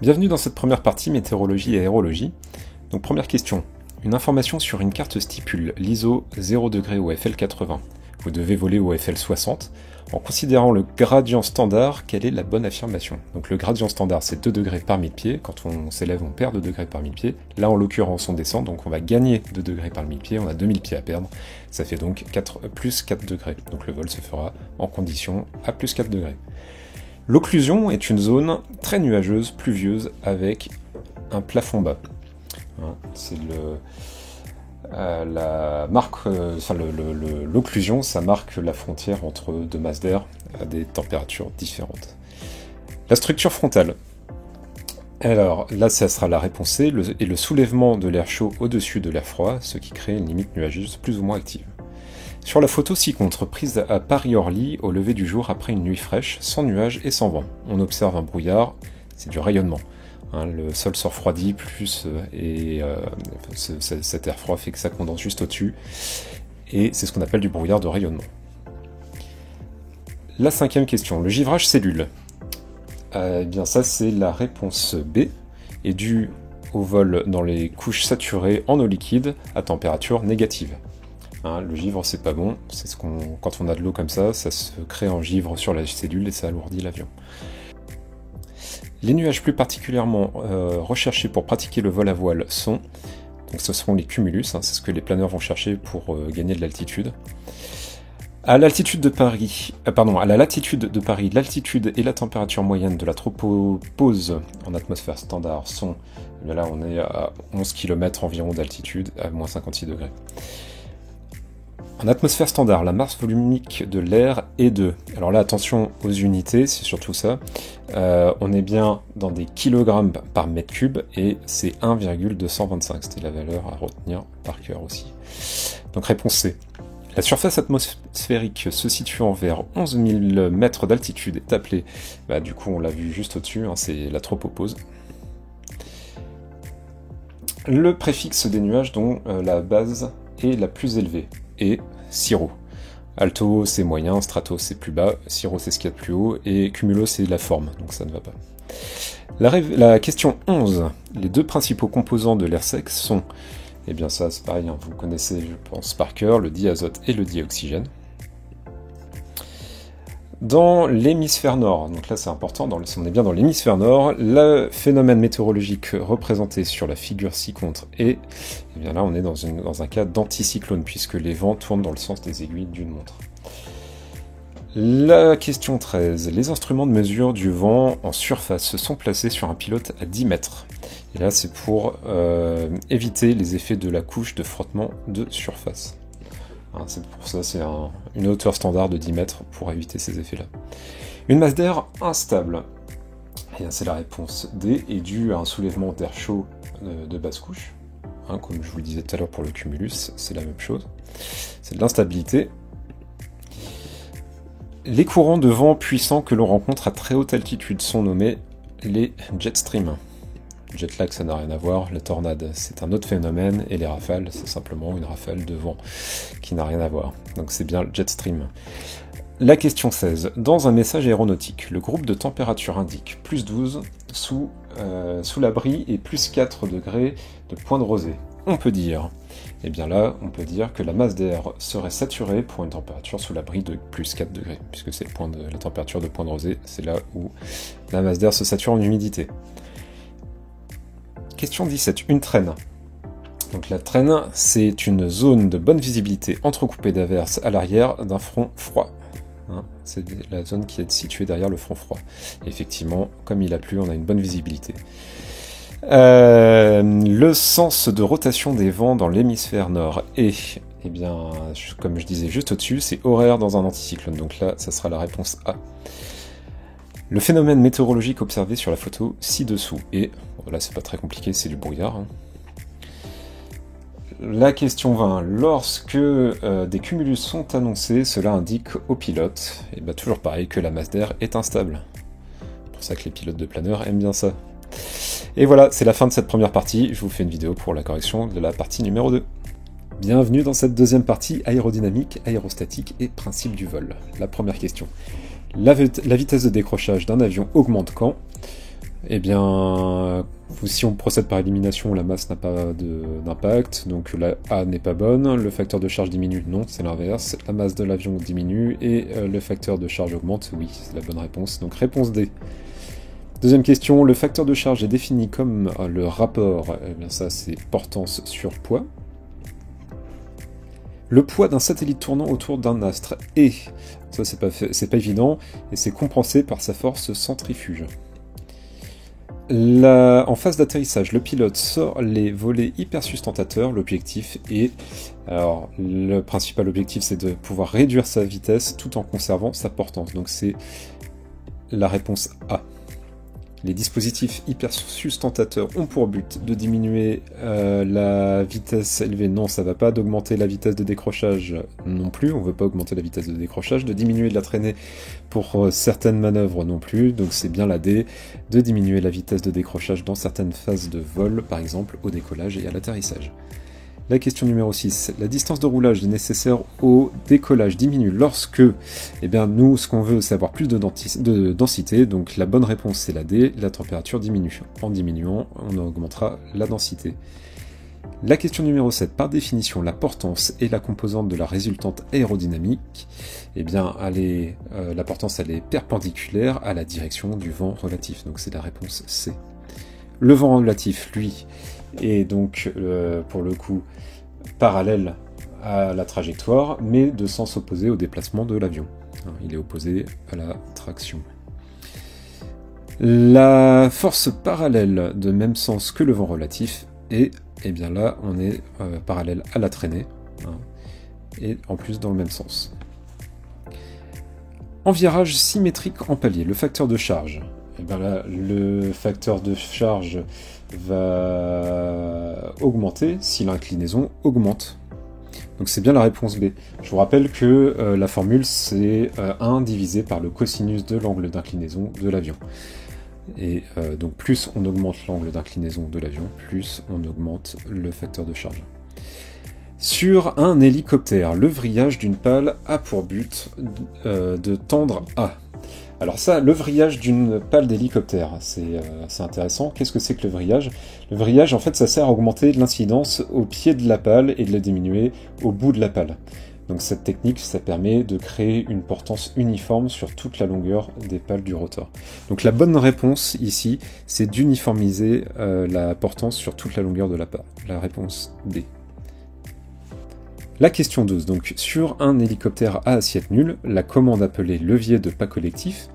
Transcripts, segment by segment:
Bienvenue dans cette première partie météorologie et aérologie. Donc première question, une information sur une carte stipule l'ISO 0 degré au FL80. Vous devez voler au FL60. En considérant le gradient standard, quelle est la bonne affirmation? Donc le gradient standard c'est 2 degrés par 1000 pieds, quand on s'élève on perd 2 degrés par 1000 pieds. Là en l'occurrence on descend, donc on va gagner 2 degrés par 1000 pieds, on a 2000 pieds à perdre. Ça fait donc plus 4 degrés. Donc le vol se fera en condition à plus 4 degrés. L'occlusion est une zone très nuageuse, pluvieuse, avec un plafond bas. C'est la marque, l'occlusion, ça marque la frontière entre deux masses d'air à des températures différentes. La structure frontale. Alors là, ça sera la réponse C, et le soulèvement de l'air chaud au-dessus de l'air froid, ce qui crée une limite nuageuse plus ou moins active. Sur la photo ci-contre, prise à Paris-Orly au lever du jour après une nuit fraîche, sans nuages et sans vent. On observe un brouillard, c'est du rayonnement. Le sol se refroidit plus et cet air froid fait que ça condense juste au-dessus. Et c'est ce qu'on appelle du brouillard de rayonnement. La cinquième question, le givrage cellule. Eh bien ça c'est la réponse B, et due au vol dans les couches saturées en eau liquide à température négative. Le givre c'est pas bon, c'est quand on a de l'eau comme ça se crée en givre sur la cellule et ça alourdit l'avion. Les nuages plus particulièrement recherchés pour pratiquer le vol à voile sont, donc ce seront les cumulus, c'est ce que les planeurs vont chercher pour gagner de l'altitude. À la latitude de Paris, l'altitude et la température moyenne de la tropopause en atmosphère standard sont, là on est à 11 km environ d'altitude, à moins 56 degrés. En atmosphère standard, la masse volumique de l'air est de... Alors là, attention aux unités, c'est surtout ça. On est bien dans des kilogrammes par mètre cube, et c'est 1,225. C'était la valeur à retenir par cœur aussi. Donc réponse C. La surface atmosphérique se situant vers 11 000 mètres d'altitude est appelée... du coup, on l'a vu juste au-dessus, c'est la tropopause. Le préfixe des nuages dont la base est la plus élevée. Et cirro. Alto c'est moyen, strato c'est plus bas, cirro c'est ce qu'il y a de plus haut, et cumulo c'est la forme, donc ça ne va pas. La question 11. Les deux principaux composants de l'air sec sont, eh bien ça c'est pareil, vous connaissez je pense par cœur, le diazote et le dioxygène. Dans l'hémisphère nord, donc là c'est important, on est bien dans l'hémisphère nord, le phénomène météorologique représenté sur la figure ci-contre est, eh bien là on est dans un cas d'anticyclone, puisque les vents tournent dans le sens des aiguilles d'une montre. La question 13. Les instruments de mesure du vent en surface sont placés sur un pilote à 10 mètres. Et là c'est pour éviter les effets de la couche de frottement de surface. C'est pour ça, c'est une hauteur standard de 10 mètres pour éviter ces effets-là. Une masse d'air instable, c'est la réponse D, est due à un soulèvement d'air chaud de basse couche. Comme je vous le disais tout à l'heure pour le cumulus, c'est la même chose. C'est de l'instabilité. Les courants de vent puissants que l'on rencontre à très haute altitude sont nommés les jet streams. Jet lag, ça n'a rien à voir, la tornade, c'est un autre phénomène, et les rafales, c'est simplement une rafale de vent qui n'a rien à voir. Donc c'est bien le jet stream. La question 16. Dans un message aéronautique, le groupe de température indique plus 12 sous l'abri et plus 4 degrés de point de rosée. On peut dire, eh bien là, on peut dire que la masse d'air serait saturée pour une température sous l'abri de plus 4 degrés, puisque c'est la température de point de rosée, c'est là où la masse d'air se sature en humidité. Question 17, une traîne. Donc la traîne, c'est une zone de bonne visibilité entrecoupée d'averses à l'arrière d'un front froid. C'est la zone qui est située derrière le front froid. Et effectivement, comme il a plu, on a une bonne visibilité. Le sens de rotation des vents dans l'hémisphère nord est, eh bien, comme je disais juste au-dessus, c'est horaire dans un anticyclone. Donc là, ça sera la réponse A. Le phénomène météorologique observé sur la photo ci-dessous est, là c'est pas très compliqué, c'est du brouillard. La question 20. Lorsque des cumulus sont annoncés, cela indique aux pilotes, et toujours pareil, que la masse d'air est instable. C'est pour ça que les pilotes de planeur aiment bien ça. Et voilà, c'est la fin de cette première partie. Je vous fais une vidéo pour la correction de la partie numéro 2. Bienvenue dans cette deuxième partie aérodynamique, aérostatique et principe du vol. La première question. La vitesse de décrochage d'un avion augmente quand? Eh bien, si on procède par élimination, la masse n'a pas d'impact, donc la A n'est pas bonne, le facteur de charge diminue, non, c'est l'inverse, la masse de l'avion diminue, et le facteur de charge augmente, oui, c'est la bonne réponse, donc réponse D. Deuxième question, le facteur de charge est défini comme le rapport, eh bien ça c'est portance sur poids. Le poids d'un satellite tournant autour d'un astre est, ça c'est pas évident, et c'est compensé par sa force centrifuge. En phase d'atterrissage, le pilote sort les volets hypersustentateurs. L'objectif est... Alors, le principal objectif, c'est de pouvoir réduire sa vitesse tout en conservant sa portance. Donc c'est la réponse A. Les dispositifs hypersustentateurs ont pour but de diminuer la vitesse élevée. Non, ça ne va pas d'augmenter la vitesse de décrochage non plus. On ne veut pas augmenter la vitesse de décrochage. De diminuer de la traînée pour certaines manœuvres non plus. Donc c'est bien la D. De diminuer la vitesse de décrochage dans certaines phases de vol, par exemple au décollage et à l'atterrissage. La question numéro 6. La distance de roulage nécessaire au décollage diminue lorsque, eh bien, nous, ce qu'on veut, c'est avoir plus de densité. Donc la bonne réponse, c'est la D. La température diminue. En diminuant, on augmentera la densité. La question numéro 7. Par définition, la portance est la composante de la résultante aérodynamique. Eh bien, la portance, elle est perpendiculaire à la direction du vent relatif. Donc c'est la réponse C. Le vent relatif, lui, est donc, pour le coup, parallèle à la trajectoire, mais de sens opposé au déplacement de l'avion. Il est opposé à la traction. La force parallèle de même sens que le vent relatif est, eh bien là, on est parallèle à la traînée, et en plus dans le même sens. En virage symétrique en palier, le facteur de charge. Eh bien là, le facteur de charge va augmenter si l'inclinaison augmente. Donc c'est bien la réponse B. Je vous rappelle que la formule c'est 1 divisé par le cosinus de l'angle d'inclinaison de l'avion. Et donc plus on augmente l'angle d'inclinaison de l'avion, plus on augmente le facteur de charge. Sur un hélicoptère, le vrillage d'une pale a pour but de tendre à... Alors ça, le vrillage d'une pale d'hélicoptère, c'est intéressant. Qu'est-ce que c'est que le vrillage? Le vrillage, en fait, ça sert à augmenter l'incidence au pied de la pale et de la diminuer au bout de la pale. Donc cette technique, ça permet de créer une portance uniforme sur toute la longueur des pales du rotor. Donc la bonne réponse ici, c'est d'uniformiser la portance sur toute la longueur de la pale. La réponse D. La question 12, donc sur un hélicoptère à assiette nulle, la commande appelée levier de pas collectif,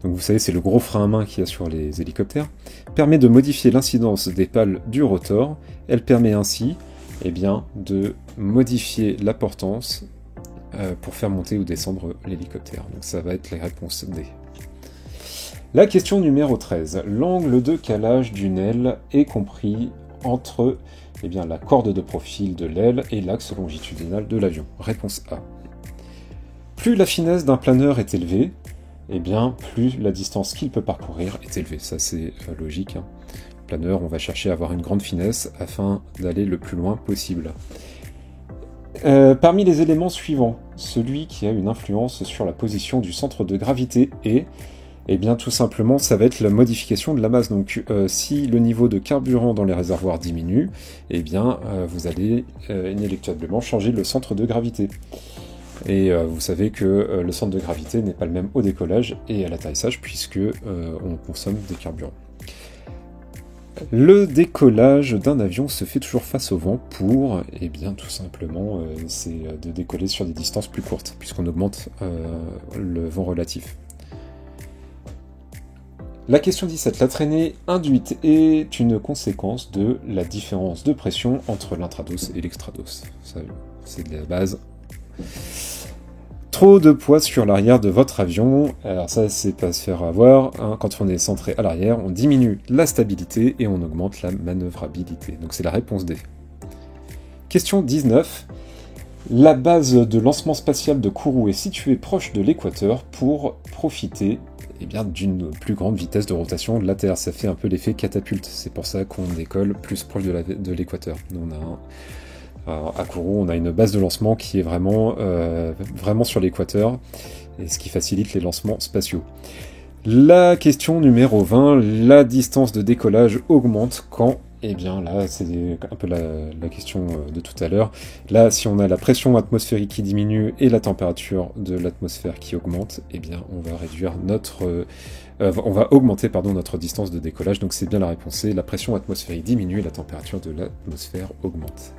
donc vous savez c'est le gros frein à main qu'il y a sur les hélicoptères, permet de modifier l'incidence des pales du rotor. Elle permet ainsi eh bien, de modifier la portance pour faire monter ou descendre l'hélicoptère. Donc ça va être la réponse D. La question numéro 13. L'angle de calage d'une aile est compris entre eh bien, la corde de profil de l'aile et l'axe longitudinal de l'avion. Réponse A. Plus la finesse d'un planeur est élevée, eh bien, plus la distance qu'il peut parcourir est élevée. Ça, c'est logique. Planeur, on va chercher à avoir une grande finesse afin d'aller le plus loin possible. Parmi les éléments suivants, celui qui a une influence sur la position du centre de gravité est... Eh bien, tout simplement, ça va être la modification de la masse. Donc, si le niveau de carburant dans les réservoirs diminue, eh bien, vous allez inéluctablement changer le centre de gravité. Et vous savez que le centre de gravité n'est pas le même au décollage et à l'atterrissage, puisque on consomme des carburants. Le décollage d'un avion se fait toujours face au vent pour, eh bien, tout simplement, c'est de décoller sur des distances plus courtes, puisqu'on augmente le vent relatif. La question 17. La traînée induite est une conséquence de la différence de pression entre l'intrados et l'extrados. Ça, c'est de la base. Trop de poids sur l'arrière de votre avion. Alors ça, c'est pas se faire avoir. Quand on est centré à l'arrière, on diminue la stabilité et on augmente la manœuvrabilité. Donc c'est la réponse D. Question 19. La base de lancement spatial de Kourou est située proche de l'équateur pour profiter eh bien, d'une plus grande vitesse de rotation de la Terre. Ça fait un peu l'effet catapulte. C'est pour ça qu'on décolle plus proche de l'équateur. À Kourou, on a une base de lancement qui est vraiment sur l'équateur, et ce qui facilite les lancements spatiaux. La question numéro 20, la distance de décollage augmente quand? Eh bien là, c'est un peu la question de tout à l'heure. Là, si on a la pression atmosphérique qui diminue et la température de l'atmosphère qui augmente, eh bien on va réduire on va augmenter notre distance de décollage. Donc c'est bien la réponse C, la pression atmosphérique diminue et la température de l'atmosphère augmente.